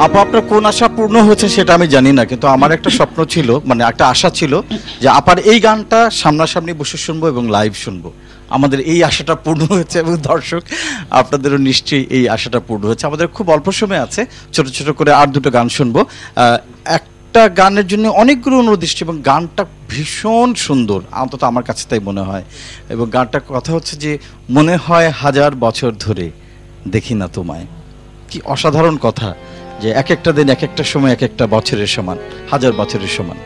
আপা আপনার কোন আশা পূর্ণ হয়েছে সেটা আমি জানি না, কিন্তু আমার একটা স্বপ্ন ছিল, মানে একটা আশা ছিল যে আপার এই গানটা সামনাসামনি বসে শুনবো এবং লাইভ শুনবো। আমাদের এই আশাটা পূর্ণ হয়েছে এবং দর্শক আপনাদেরও নিশ্চয়ই এই আশাটা পূর্ণ হয়েছে। আমাদের খুব অল্প সময় আছে, ছোট ছোট করে আর দুটো গান শুনবো। একটা গানের জন্য অনেকগুলো অনুরোধ এসেছে এবং গানটা ভীষণ সুন্দর, অন্তত আমার কাছে তাই মনে হয়। এবং গানটার কথা হচ্ছে যে মনে হয় 1000 বছর ধরে দেখি না তোমায়। কি অসাধারণ কথা যে এক একটা দিন এক একটা সময় এক একটা বছরের সমান, 1000 বছরের সমান।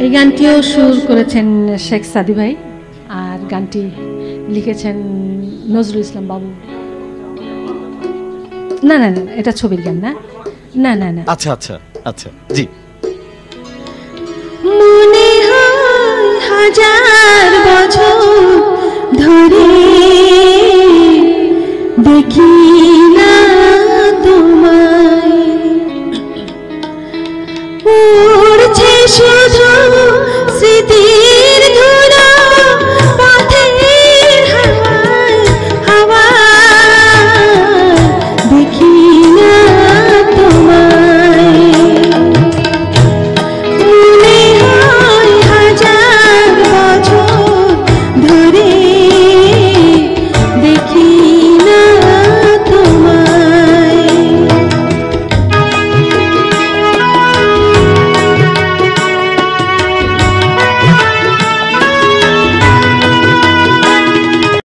এই গানটিও সুর করেছেন শেখ সাদি ভাই, আর গানটি লিখেছেন নজরুল ইসলাম বাবু। না না না, এটা ছবির গান না। না না না, আচ্ছা আচ্ছা আচ্ছা, জি। মনে হয় 1000 বছর ধরে দেখি না তোমায়, উড়ছে শুধু স্মৃতি